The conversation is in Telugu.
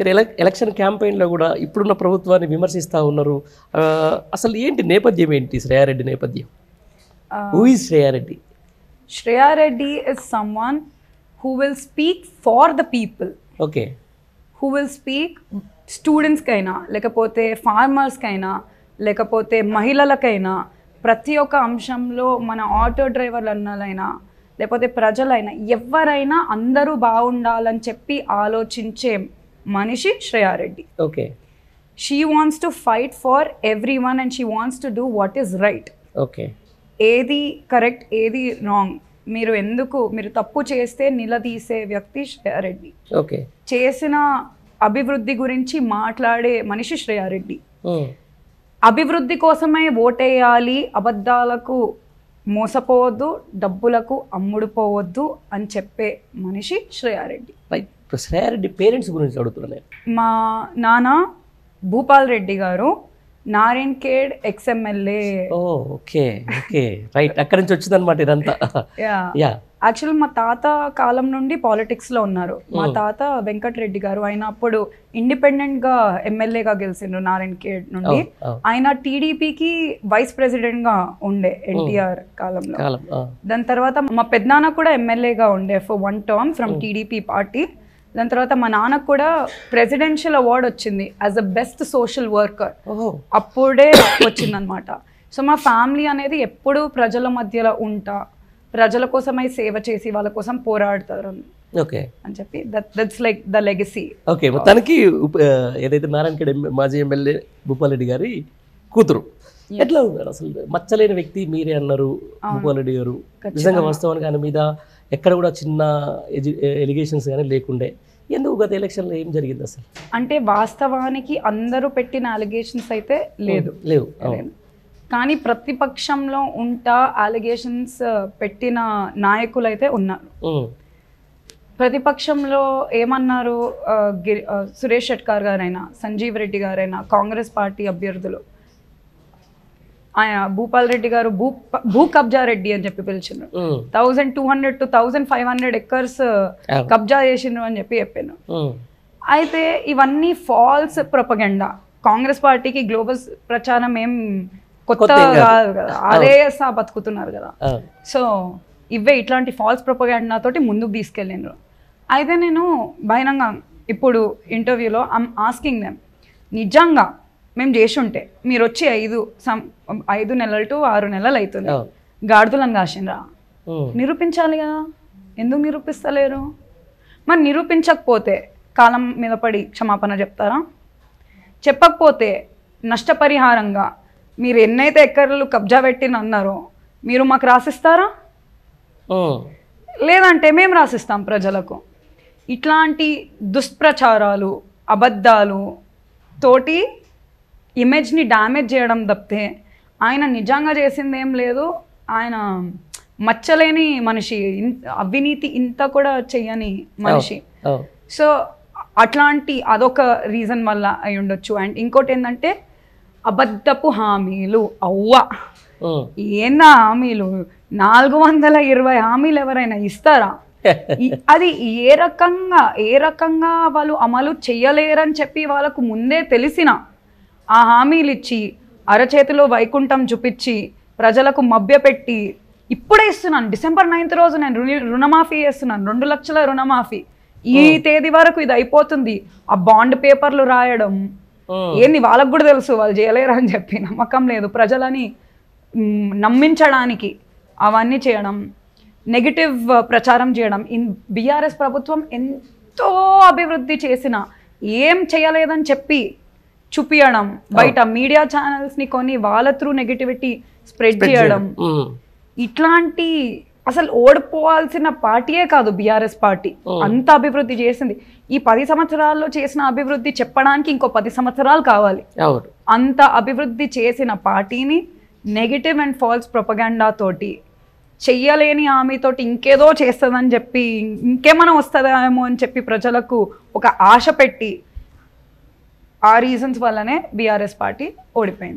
మీరు ఎలక్షన్ క్యాంపెయిన్లో కూడా ఇప్పుడున్న ప్రభుత్వాన్ని విమర్శిస్తూ ఉన్నారు. అసలు ఏంటి నేపథ్యం ఏంటి శ్రేయారెడ్డి నేపథ్యం? Who is Shreya Reddy? Shreya is someone who will speak for the people. Okay. Who will speak students కైనా, లేకపోతే ఫార్మర్స్ కైనా, లేకపోతే మహిళలకైనా, ప్రతి ఒక్క అంశంలో మన ఆటో డ్రైవర్లైనా లేకపోతే ప్రజలైనా ఎవరైనా అందరూ బాగుండాలని చెప్పి ఆలోచించే మనిషి Shreya Reddy. Okay. She wants to fight for every one and she wants to do what is right. Okay. ఏది కరెక్ట్ ఏది రాంగ్, మీరు తప్పు చేస్తే నిలదీసే వ్యక్తి శ్రేయారెడ్డి. ఓకే. చేసిన అభివృద్ధి గురించి మాట్లాడే మనిషి శ్రేయారెడ్డి. అభివృద్ధి కోసమే ఓటేయాలి, అబద్ధాలకు మోసపోవద్దు, డబ్బులకు అమ్ముడుపోవద్దు అని చెప్పే మనిషి శ్రేయారెడ్డి. శ్రేయారెడ్డి పేరెంట్స్ గురించి అడుగుతున్నాను. మా నాన్న భూపాల్ రెడ్డి గారు Narayankhed ex-MLA. Okay okay right, అక్కడి నుంచి వచ్చిందనమాట ఇదంతా. యాక్చువల్ మా తాత కాలం నుండి పాలిటిక్స్లో ఉన్నారు. మా తాత వెంకటరెడ్డి గారు, ఆయన అప్పుడు ఇండిపెండెంట్గా ఎమ్మెల్యేగా గెలిచిండ్రు నారాయణఖేడ్ నుండి. ఆయన టీడీపీకి వైస్ ప్రెసిడెంట్గా ఉండే ఎన్టీఆర్ కాలంలో. దాని తర్వాత మా పెద్దనాన్న కూడా ఎమ్మెల్యేగా ఉండే for 1 term from TDP party. దాని తర్వాత మా నాన్నకు కూడా ప్రెసిడెన్షియల్ అవార్డు వచ్చింది as a best social worker, అప్పుడే వచ్చిందనమాట. సో మా ఫ్యామిలీ అనేది ఎప్పుడూ ప్రజల మధ్యలో ఉంటా, ప్రజల కోసమై సేవ చేసి వాళ్ళ కోసం పోరాడతారు అని చెప్పి that's like the legacy. Okay. మొత్తానికి ఏదైతే నారాయణఖేడ్ మాజీ ఎమ్మెల్యే భూపాల్ రెడ్డి గారి కూతురు ఎట్లా ఉన్నారు? అసలు మచ్చలేని వ్యక్తి మీరే అన్నారు భూపాల్ రెడ్డి గారు. నిజంగా వాస్తవానికి ఆయన మీద ఎక్కడ కూడా చిన్న ఎలిగేషన్స్ కానీ లేకుండే, ఎందుకు గత ఎలక్షన్లో ఏం జరిగింది అసలు? అంటే వాస్తవానికి అందరూ పెట్టిన అలిగేషన్స్ అయితే లేవు, కానీ ప్రతిపక్షంలో ఉంటా అలిగేషన్స్ పెట్టిన నాయకులు అయితే ఉన్నారు. ప్రతిపక్షంలో ఏమన్నారు, సురేష్ షెట్కార్ గారైనా, సంజీవ్ రెడ్డి గారైనా, కాంగ్రెస్ పార్టీ అభ్యర్థులు, ఆయన భూపాల్ రెడ్డి గారు భూ కబ్జా రెడ్డి అని చెప్పి పిలిచిండ్రు. 1200 to 1500 acres కబ్జా చేసిండ్రు అని చెప్పాను. అయితే ఇవన్నీ ఫాల్స్ ప్రొపగెండా. కాంగ్రెస్ పార్టీకి గ్లోబల్ ప్రచారం ఏం కొత్త కాదు కదా, అదే బతుకుతున్నారు కదా. సో ఇట్లాంటి ఫాల్స్ ప్రొపగెండా తోటి ముందుకు తీసుకెళ్ళిండ్రు. అయితే నేను భయంగా ఇప్పుడు ఇంటర్వ్యూలో ఆస్కింగ్ దెమ్, నిజంగా మేము చేసి ఉంటే మీరు వచ్చి 5 నెలలు to 6 నెలలు అవుతుంది, గాడిదలను కాసిండ్రా? నిరూపించాలి కదా, ఎందుకు నిరూపిస్తలేరు? మరి నిరూపించకపోతే కాలం మీద పడి క్షమాపణ చెప్తారా? చెప్పకపోతే నష్టపరిహారంగా మీరు ఎన్నైతే ఎకర్లు కబ్జా పెట్టిన అన్నారో మీరు మాకు రాసిస్తారా? లేదంటే మేము రాసిస్తాం ప్రజలకు. ఇట్లాంటి దుష్ప్రచారాలు, అబద్ధాలు తోటి ఇమేజ్ని డ్యామేజ్ చేయడం తప్పితే ఆయన నిజంగా చేసింది ఏం లేదు. ఆయన మచ్చలేని మనిషి, అవినీతి ఇంత కూడా చెయ్యని మనిషి. సో అదొక రీజన్ వల్ల అయి ఉండొచ్చు. అండ్ ఇంకోటి ఏంటంటే అబద్ధపు హామీలు. ఏందా హామీలు? 420 హామీలు ఎవరైనా ఇస్తారా? అది ఏ రకంగా వాళ్ళు అమలు చెయ్యలేరని చెప్పి వాళ్ళకు ముందే తెలిసిన ఆ హామీలు ఇచ్చి అరచేతిలో వైకుంఠం చూపించి ప్రజలకు మభ్యపెట్టి ఇప్పుడే ఇస్తున్నాను, December 9th రోజు నేను రుణమాఫీ చేస్తున్నాను, 2 లక్షల రుణమాఫీ, ఈ తేదీ వరకు ఇది అయిపోతుంది, ఆ బాండ్ పేపర్లు రాయడం ఏంది? వాళ్ళకు కూడా తెలుసు వాళ్ళు చేయలేరు అని చెప్పి, నమ్మకం లేదు ప్రజలని నమ్మించడానికి అవన్నీ చేయడం, నెగిటివ్ ప్రచారం చేయడం. బీఆర్ఎస్ ప్రభుత్వం ఎంతో అభివృద్ధి చేసిన ఏం చేయలేదని చెప్పి చూపించడం, బయట మీడియా ఛానల్స్ని కొని వాళ్ళ త్రూ నెగిటివిటీ స్ప్రెడ్ చేయడం, ఇట్లాంటి అసలు ఓడిపోవాల్సిన పార్టీయే కాదు బీఆర్ఎస్ పార్టీ. అంత అభివృద్ధి చేసింది. ఈ 10 సంవత్సరాల్లో చేసిన అభివృద్ధి చెప్పడానికి ఇంకో 10 సంవత్సరాలు కావాలి. అంత అభివృద్ధి చేసిన పార్టీని నెగిటివ్ అండ్ ఫాల్స్ ప్రొపగండా తోటి, చెయ్యలేని హామీతోటి ఇంకేదో చేస్తుందని చెప్పి, ఇంకేమైనా వస్తుందేమో అని చెప్పి ప్రజలకు ఒక ఆశ పెట్టి, ఆ రీజన్స్ వల్లనే బీఆర్ఎస్ పార్టీ ఓడిపోయింది.